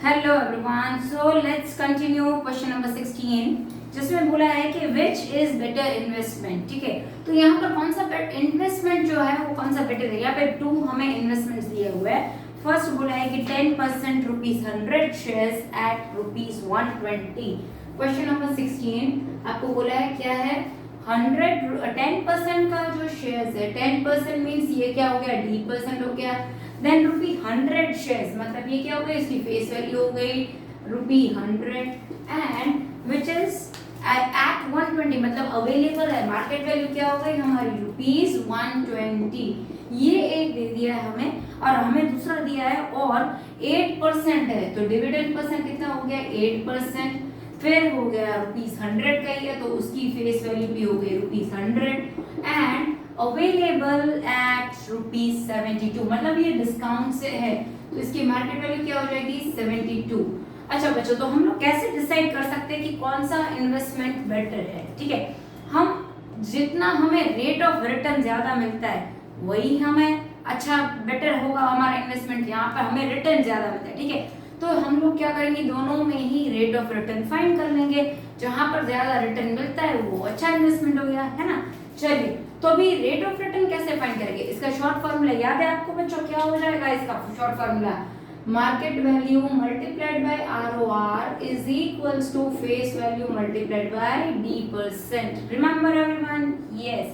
Hello everyone, so let's continue question number 16 जिसमें बोला है कि विच इज बेटर इन्वेस्टमेंट। ठीक है, तो यहाँ पर कौन सा इन्वेस्टमेंट जो है वो कौन सा बेटर है। यहाँ पे टू हमें इन्वेस्टमेंट्स दिए हुए हैं। फर्स्ट बोला है कि 10% rupees 100 shares at rupees 120। Question number 16 आपको बोला है क्या है 10% का जो शेयर्स है 10% मीन्स ये क्या हो गया D% हो गया। देन ₹100 शेयर्स मतलब ये क्या हो गया इसकी फेस वैल्यू हो गई ₹100 एंड विच इज एट 120 मतलब अवेलेबल है। मार्केट वैल्यू क्या हो गई हमारी ₹120। ये एक दे दिया है हमें और हमें दूसरा दिया है और 8% है तो डिविडेंड परसेंट कितना हो गया 8%। फिर हो गया ₹100 का ही है तो उसकी फेस वैल्यू भी हो गई ₹100 एंड अवेलेबल एट ₹72 मतलब ये डिस्काउंट से है तो इसकी मार्केट वैल्यू क्या हो जाएगी 72। अच्छा बच्चों, तो हम लोग कैसे डिसाइड कर सकते हैं कि कौन सा इन्वेस्टमेंट बेटर है। ठीक है, हम जितना हमें रेट ऑफ रिटर्न ज्यादा मिलता है वही हमें अच्छा बेटर होगा हमारा इन्वेस्टमेंट। यहाँ पर हमें रिटर्न ज्यादा मिलता है। ठीक है, तो हम लोग क्या करेंगे दोनों में ही रेट ऑफ रिटर्न फाइंड कर लेंगे। जहां पर ज्यादा रिटर्न मिलता है वो अच्छा इन्वेस्टमेंट हो गया है ना। चलिए, तो अभी रेट ऑफ रिटर्न कैसे फाइंड करेंगे, इसका शॉर्ट फॉर्मूला याद है आपको बच्चों क्या हो जाएगा इसका short formula market value multiplied by ROR is equals to face value multiplied by D%। Remember everyone? Yes.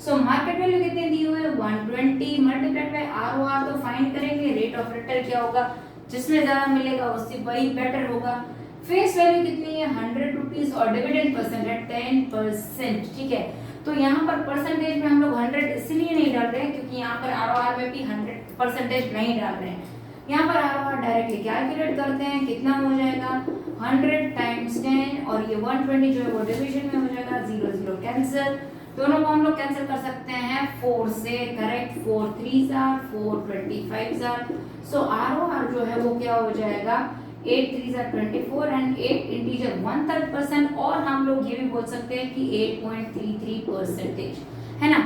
So market value कितनी दी हुई है 120 मल्टीप्लाइड बाय ROR तो फाइंड करेंगे रेट ऑफ रिटर्न क्या होगा जिसमें ज्यादा मिलेगा उससे वही बेटर होगा। फेस वैल्यू कितनी है 100 रुपीज और डिविडेंड परसेंट है 10%। ठीक है, तो यहाँ पर परसेंटेज में हम लोग 100 इसलिए नहीं डाल रहे हैं क्योंकि यहाँ पर ROR में भी 100% नहीं डाल रहे हैं। यहाँ पर ROR डायरेक्टली कैलकुलेट करते हैं कितना हो जाएगा 100 टाइम्स 10 और ये 120 जो है वो डिवीजन में हो जाएगा 0 0 कैंसिल। दोनों को हम लोग कैंसिल कर सकते हैं 4 से correct 4 3s are 4 25s are। So ROR जो है वो क्या हो जाएगा 8 3s are 24 एंड 8 इंटीजर 1/3% और हम लोग ये भी बोल सकते हैं कि 8.33% है ना।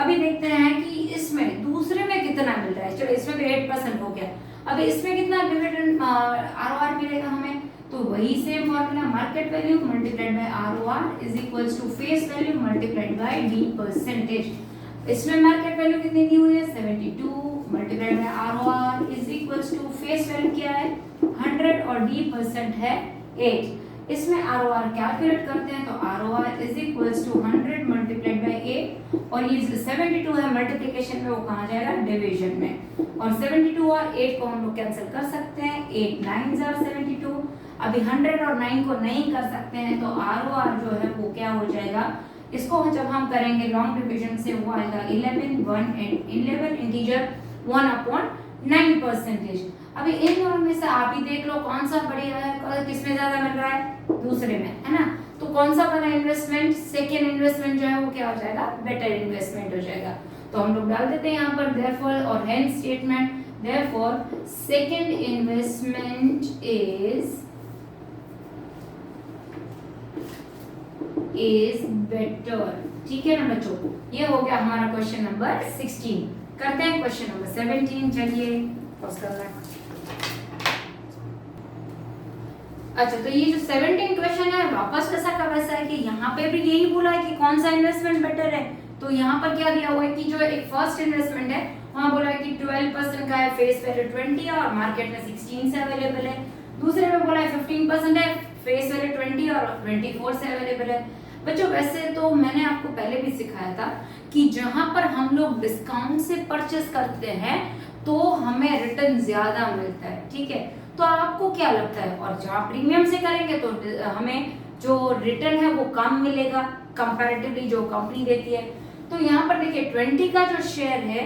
अभी देखते हैं कि इसमें दूसरे में कितना मिल रहा है। चलो इसमें तो 8% हो गया, अभी इसमें कितना डिविडेंड ROR मिलेगा हमें तो वही same formula market value multiplied by ROR is equals to face value multiplied by D%। इसमें मार्केट वैल्यू कितनी दी हुई है 72 multiplied by ROR is equals to face value क्या है 100 और D% है 8। इसमें ROR कैलकुलेट करते हैं तो ROR is equals to 100 multiplied by 8 और ये 72 है मल्टीप्लिकेशन में वो कहाँ जाएगा डिवीजन में और 72 और 8 को हम लोग कैंसिल कर सकते हैं 8 9s are 72। अभी 100 और 9 को नहीं कर सकते हैं तो ROR जो है वो क्या हो जाएगा इसको जब हम करेंगे लॉन्ग डिवीजन से वो आएगा 11 इंटीजर 1/9%। अभी इन दोनों में से आप ही देख लो कौन सा बढ़िया है किसमें ज्यादा मिल रहा है दूसरे में है ना। तो कौन सा वाला इन्वेस्टमेंट सेकेंड इन्वेस्टमेंट जो है वो क्या हो जाएगा बेटर इन्वेस्टमेंट हो जाएगा। तो हम लोग डाल देते हैं यहाँ पर देयरफॉर और hence statement therefore second investment is better. ठीक है ना बच्चों, ये हो गया हमारा क्वेश्चन नंबर 16। करते हैं क्वेश्चन नंबर 17। चलिए अच्छा, तो ये जो 17 क्वेश्चन है वापस वैसा का वैसा है कि यहाँ पे भी यही बोला है कि कौन सा इन्वेस्टमेंट बेटर है। तो यहाँ पर क्या दिया हुआ है कि जो एक फर्स्ट इन्वेस्टमेंट है वहाँ बोला है कि 12% का है फेस वैल्यू 20 है और मार्केट में 16 से अवेलेबल है। दूसरे में बोला है 15% है फेस वैल्यू 20 और 24 से अवेलेबल है। बच्चों वैसे तो मैंने आपको पहले भी सिखाया था कि जहां पर हम लोग डिस्काउंट से परचेस करते हैं तो हमें रिटर्न ज्यादा मिलता है। ठीक है, तो आपको क्या लगता है और जहां प्रीमियम से करेंगे तो हमें जो रिटर्न है वो कम मिलेगा कंपैरेटिवली जो कंपनी देती है। तो यहाँ पर देखिए 20 का जो शेयर है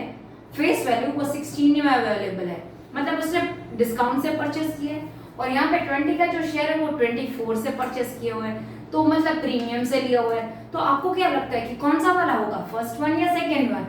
फेस वैल्यू वो 16 में अवेलेबल है मतलब उसने डिस्काउंट से परचेस किया है और यहाँ पे 20 का जो शेयर है वो 24 से परचेस किया हुआ है तो मतलब प्रीमियम से लिया हुआ है। तो आपको क्या लगता है कि कौन सा वाला होगा फर्स्ट वन या सेकेंड वन।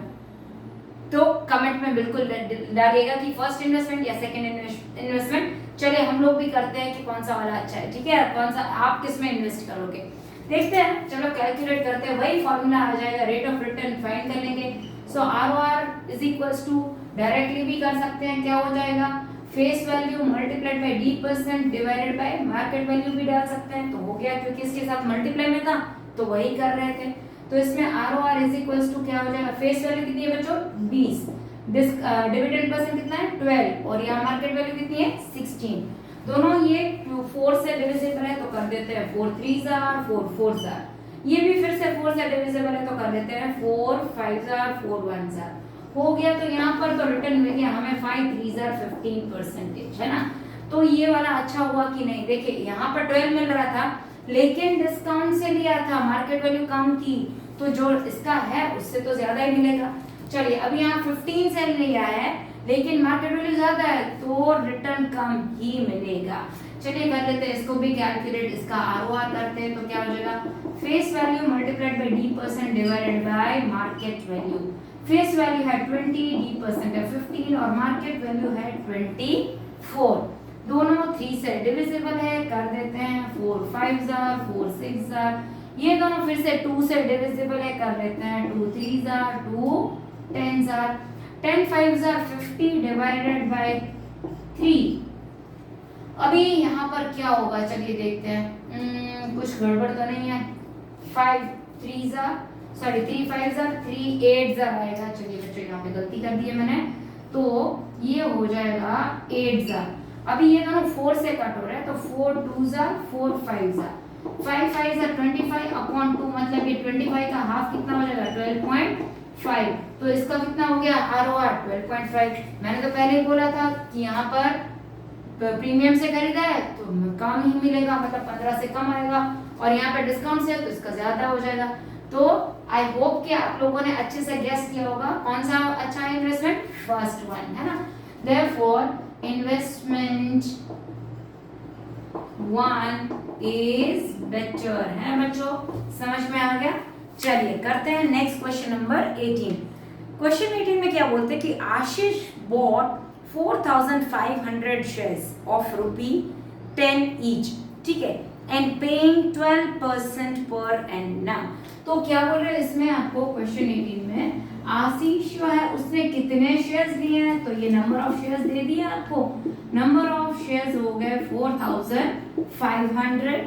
तो कमेंट में बिल्कुल डालिएगा कि फर्स्ट इन्वेस्टमेंट या सेकेंड इन्वेस्टमेंट। चलिए हम लोग भी करते हैं कि कौन सा वाला अच्छा है। ठीक है, कौन सा आप किस में इन्वेस्ट करोगे देखते हैं। चलो कैलकुलेट करते हैं, वही फॉर्मूला आ जाएगा रेट ऑफ रिटर्न फाइंड कर लेंगे। So ROR is equals to directly भी कर सकते हैं क्या हो जाएगा face value multiplied by d% divided by market value भी डाल सकते हैं, तो हो गया, क्योंकि इसके साथ मल्टीप्लाई में था तो वही कर रहे थे। तो इसमें ROR इज इक्वल्स टू क्या हो जाएगा, फेस वैल्यू कितनी है बच्चों 20, डिविडेंड परसेंट कितना है 12, और यहाँ मार्केट वैल्यू कितनी है 16। दोनों ये 4 से डिविजिबल है तो कर देते हैं 4 3 जार 4 4 जार, ये भी फिर से 4 से डिविजिबल है तो कर देते हैं 4 5 जार 4 1 जार, हो गया। तो यहाँ पर तो रिटर्न मिल गया हमें 5 3 जार 15% है ना। तो ये वाला अच्छा हुआ कि नहीं, देखिए यहाँ पर 12 मिल रहा था लेकिन डिस्काउंट से लिया था, मार्केट वैल्यू कम थी, तो जो इसका है उससे तो ज्यादा ही मिलेगा। चलिए अब यहाँ 15 से लिया है लेकिन मार्केट वैल्यू ज्यादा है तो रिटर्न कम ही मिलेगा। चलिए कर लेते हैं इसको भी कैलकुलेट, इसका ROR करते हैं तो क्या हो जाएगा, face value multiplied by d% divided by market value. Face value है 20, d% है 15 और मार्केट वैल्यू है 24। दोनों 3 से डिविजिबल है, कर देते हैं 4 5 जार 4 6 जार, ये दोनों फिर से 2 से डिविजिबल है, कर लेते हैं 2 3 jar 2 10 jar, 10 5 jar 50 divided by 3। अभी यहाँ पर क्या होगा, चलिए देखते हैं, कुछ गड़बड़ तो नहीं है, 5 3 जार सॉरी 3 5 जार 3 8 जार आएगा। चलिए बच्चों यहाँ पे गलती कर दी है मैंने, तो ये हो जाएगा 8 जार। अभी ये दोनों 4 से कट हो रहा है तो 4 2 जार 4 5 जार, 5 5 जार 25 अपॉन 2, मतलब ये 25 का हाफ कितना हो जाएगा 12.5, तो इसका कितना हो गया ROR 12.5। मैंने तो पहले ही बोला था कि यहाँ पर प्रीमियम से खरीदा है तो कम ही मिलेगा, मतलब 15 से कम आएगा, और यहाँ पे डिस्काउंट से है तो इसका ज्यादा हो जाएगा। तो आई होप कि आप लोगों ने अच्छे से गेस किया होगा कौन सा अच्छा है इन्वेस्टमेंट, फर्स्ट वन है ना। देयरफॉर इन्वेस्टमेंट 1 इज बेटर है बच्चों, समझ में आ गया। चलिए करते हैं नेक्स्ट क्वेश्चन नंबर 18। क्वेश्चन 18 में क्या बोलते हैं कि आशीष बॉट 4500 shares of ₹10 each, ठीक है, and paying 12% per annum। तो क्या बोल रहे हैं इसमें आपको क्वेश्चन 18 में, आशीष जो है उसने कितने शेयर्स लिए हैं, तो ये नंबर ऑफ शेयर्स दे दिए आपको, नंबर ऑफ शेयर्स हो गए 4500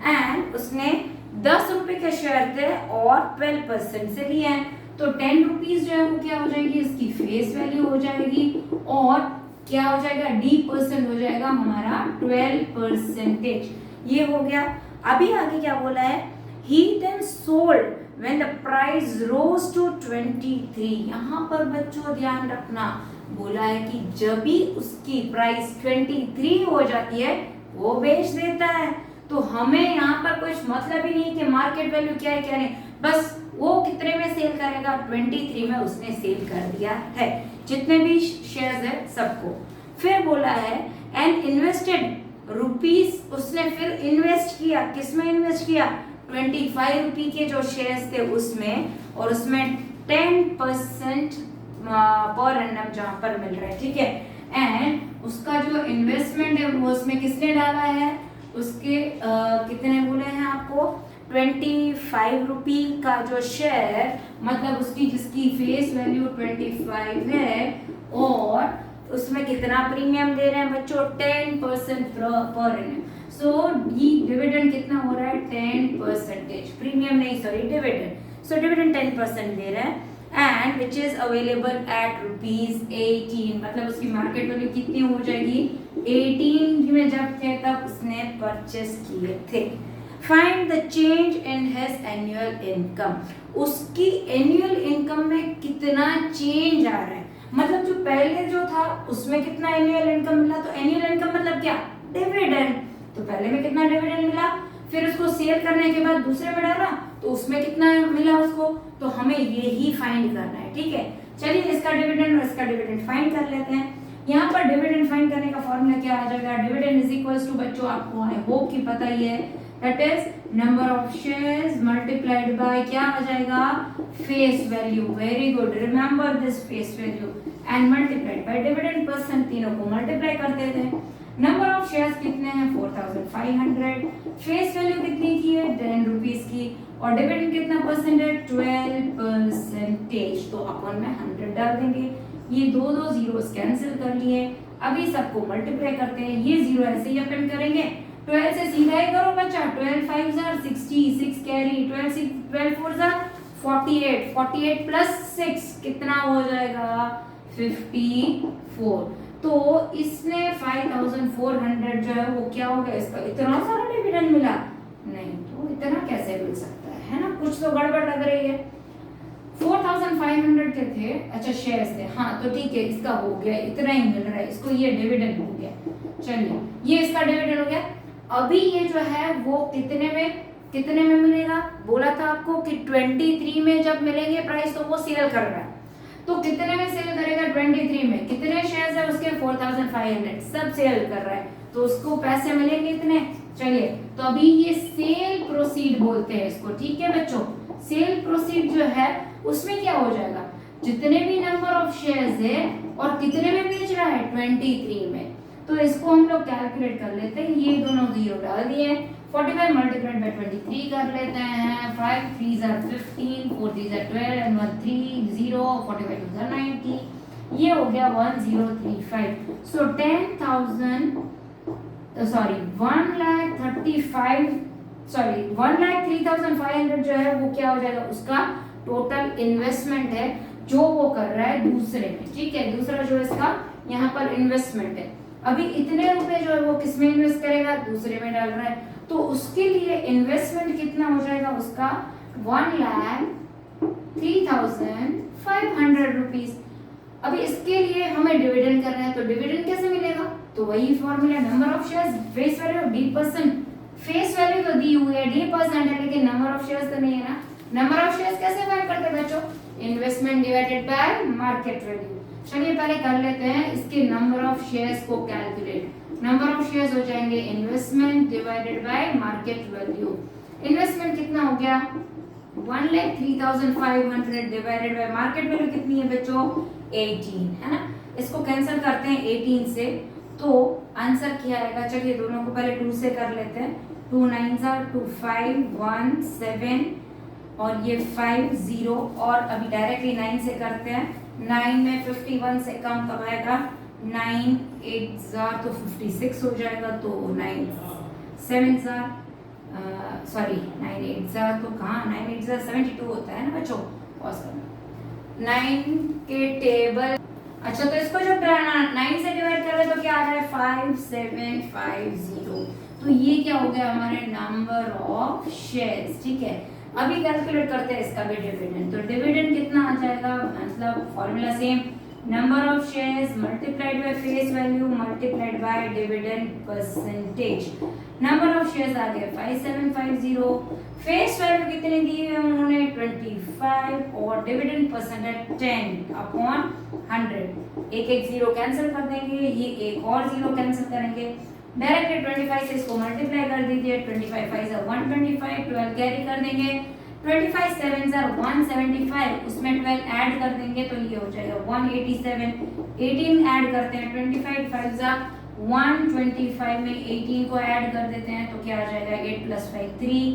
एंड उसने 10 रुपए के शेयर थे और 12% से लिए हैं, तो 10 रुपीज जो है वो क्या हो जाएगी, इसकी फेस वैल्यू हो जाएगी, और क्या हो जाएगा d% हो जाएगा हमारा 12%, ये हो गया। अभी आगे क्या बोला है, he then sold when the price rose to 23। यहाँ पर बच्चों ध्यान रखना, बोला है कि जब भी उसकी प्राइस 23 हो जाती है वो बेच देता है, तो हमें यहाँ पर कुछ मतलब ही नहीं कि मार्केट वैल्यू क्या है क्या नहीं, बस वो कितने में सेल करेगा, 23 में उसने सेल कर दिया है जितने भी शेयर्स है सबको। फिर बोला है एंड इन्वेस्टेड रुपीस, उसने फिर इन्वेस्ट किया, किसमें इन्वेस्ट किया, 25 रुपी के जो शेयर्स थे उसमें, और उसमें 10% पर एनम जहां पर मिल रहा है, ठीक है, एंड उसका जो इन्वेस्टमेंट है वो उसमें किसने डाला है, उसके कितने बोले हैं आपको, 25 रुपी का जो शेयर, मतलब उसकी जिसकी फेस वैल्यू 25 है, और उसमें कितना प्रीमियम दे रहे हैं बच्चों, 10% पर एनम। सो ये डिविडेंड कितना हो रहा है, 10%, प्रीमियम नहीं सॉरी डिविडेंड, सो डिविडेंड 10% दे रहे हैं, and which is available at ₹18, मतलब उसकी मार्केट वैल्यू कितनी हो जाएगी, 18 में जब थे तब उसने परचेस किए थे। Find the change in his annual income, उसकी एनुअल इनकम में कितना चेंज आ रहा है, मतलब जो पहले जो था उसमें कितना एनुअल इनकम मिला, तो एनुअल इनकम मतलब क्या, डिविडेंड, तो पहले में कितना डिविडेंड मिला, फिर उसको सेल करने के बाद दूसरे में डाला तो उसमें कितना मिला उसको, तो हमें ये ही फाइंड करना है, ठीक है। चलिए इसका डिविडेंड और इसका डिविडेंड फाइंड कर लेते हैं। यहाँ पर डिविडेंड फाइंड करने का फॉर्मूला क्या आ जाएगा, डिविडेंड इज इक्वल्स टू बच्चों आपको आई होप कि पता ही है, that is number of shares multiplied bye क्या आ जाएगा, face value, very good, remember this face value, and multiplied by dividend percent, तीनों को मल्टीप्लाई कर देते हैं। नंबर ऑफ शेयर्स कितने हैं 4500, फेस वैल्यू कितनी की है 10 रुपीस की, और डिविडेंड कितना परसेंट है 12%, तो अपन में 100 डाल देंगे, ये दो जीरोस कैंसिल कर लिए, अभी सबको मल्टीप्लाई करते हैं, ये 0 ऐसे ही अपेंड करेंगे, 12 से सीधा ही करो बच्चा, 12 5 60, 6 कैरी, 12 4 48, 48 प्लस 6 कितना हो जाएगा 54। तो इसने 5400 जो है वो क्या हो गया, इसका इतना सारा डिविडेंड मिला नहीं, तो इतना कैसे मिल सकता है ना, कुछ तो गड़बड़ लग रही है। 4500 के थे, अच्छा शेयर्स थे, हाँ तो ठीक है, इसका हो गया, इतना ही मिल रहा है इसको, ये डिविडेंड हो गया। चलिए ये इसका डिविडेंड हो गया। अभी ये जो है वो कितने में मिलेगा, बोला था आपको कि 23 में जब मिलेंगे प्राइस तो वो सेल कर रहा है, तो कितने में सेल करेगा 23 में, कितने शेयर्स है उसके 4500, सब सेल कर रहा है, तो उसको पैसे मिलेंगे इतने। चलिए तो अभी ये सेल प्रोसीड बोलते हैं इसको, ठीक है बच्चों। सेल प्रोसीड जो है उसमें क्या हो जाएगा, जितने भी नंबर ऑफ शेयर्स है और कितने में बेच रहा है 23 में, तो इसको हम लोग कैलकुलेट कर लेते हैं, ये दोनों 0 डाल दिए, 45 मल्टीप्लाइड बाय 23 कर लेते हैं, 5 3 15, 4 3 12 and 1 3 0, 45 2 90, ये हो गया 1035। सो 1,35,500 जो है वो क्या हो जाएगा, उसका टोटल इन्वेस्टमेंट है जो वो कर रहा है दूसरे में, ठीक है, दूसरा जो इसका यहाँ पर इन्वेस्टमेंट है। अभी इतने रुपए जो है वो किसमें इन्वेस्ट करेगा, दूसरे में डाल रहा है, तो उसके लिए इन्वेस्टमेंट कितना हो जाएगा उसका 1,03,500 रुपीज। अभी इसके लिए हमें डिविडेंड करना है, तो डिविडेंड कैसे मिलेगा, तो वही formula, number of shares face value d%, face value तो दी हुई है d% है, लेकिन नंबर ऑफ शेयर्स तो नहीं है ना। नंबर ऑफ शेयर्स कैसे फाइंड करते हैं बच्चों, investment divided by market value. चलिए पहले कर लेते हैं इसके नंबर ऑफ शेयर्स को कैलकुलेट। नंबर ऑफ शेयर्स हो जाएंगे investment divided by market value. Investment कितना हो गया 1,03,500 डिवाइडेड बाय मार्केट वैल्यू कितनी है बच्चों 18, है ना। इसको कैंसिल करते हैं 18 से, तो आंसर क्या आएगा, चलिए दोनों को पहले 2 से कर लेते हैं, 2 9 2 5 1 7 और ये 5 0, और अभी डायरेक्टली 9 से करते हैं, 9 में 51 से कम कब आएगा, 9 8 तो 56 हो जाएगा, तो 9 7 सॉरी 9 8 तो कहाँ, 9 8 72 होता है ना बच्चों, पॉज करना, 9 के टेबल, अच्छा तो इसको जब 9 से डिवाइड कर रहे तो क्या आ रहा है 5750, तो ये क्या हो गया हमारे नंबर ऑफ शेयर्स, ठीक है। अभी कैलकुलेट करते हैं इसका भी डिविडेंड, तो डिविडेंड कितना आ जाएगा, मतलब formula same, number of shares multiplied by face value multiplied by dividend percentage. Number of shares आ गए 5750, फेस वैल्यू कितनी दी है उन्होंने 25 और डिविडेंड परसेंटेज 10/100। एक जीरो कैंसिल कर देंगे, ये एक और जीरो कैंसिल करेंगे, डायरेक्टली 25 से इसको मल्टीप्लाई कर दीजिए, 25 5 125, 12 कैरी कर देंगे, 25 7 175, उसमें 12 ऐड कर देंगे तो ये हो जाएगा 187, 18 ऐड करते हैं, 25 5 125 में 18 को ऐड कर देते हैं तो क्या आ जाएगा 8 + 5 3,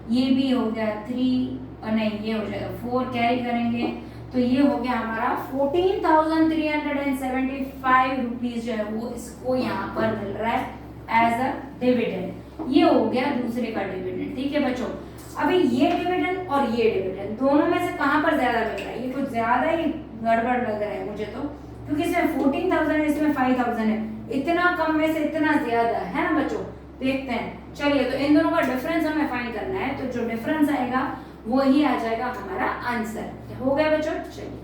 ये भी हो गया 3 और नहीं ये हो जाएगा 4, कैरी करेंगे तो ये हो गया हमारा 14,375 रुपीज जो है वो इसको यहाँ पर मिल रहा है एज अ डिविडेंड। ये हो गया दूसरे का डिविडेंड, ठीक है बच्चों। अभी ये डिविडेंड और ये डिविडेंड दोनों में से कहाँ पर ज्यादा मिल रहा है, ये कुछ ज्यादा ही गड़बड़ लग रहा है मुझे तो, क्योंकि इसमें 14,000 है, इसमें 5,000 है, इतना कम में से इतना ज्यादा है ना बच्चों। देखते हैं, चलिए तो इन दोनों का डिफरेंस हमें फाइंड करना है, तो जो डिफरेंस आएगा वो ही आ जाएगा हमारा आंसर। हो गया बच्चों, चलिए।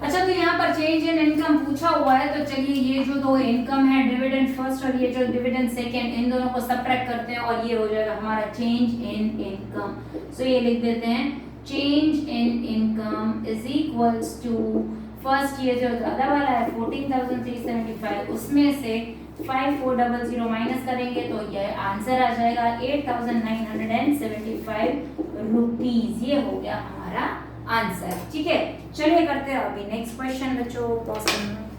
अच्छा तो यहाँ पर चेंज इन इनकम पूछा हुआ है, तो चलिए ये जो दो इनकम है डिविडेंड फर्स्ट और ये जो डिविडेंड सेकंड, इन दोनों को सबट्रैक्ट करते हैं और ये हो जाएगा हमारा चेंज इन इनकम। सो ये लिख देते हैं change in income is equals to first ये जो ज्यादा वाला है 14,375 उसमें से 5400 माइनस करेंगे तो ये आंसर आ जाएगा 8,975 रुपीज। ये हो गया हमारा आंसर, ठीक है। चलिए करते हैं अभी नेक्स्ट क्वेश्चन बच्चों, पॉज करना।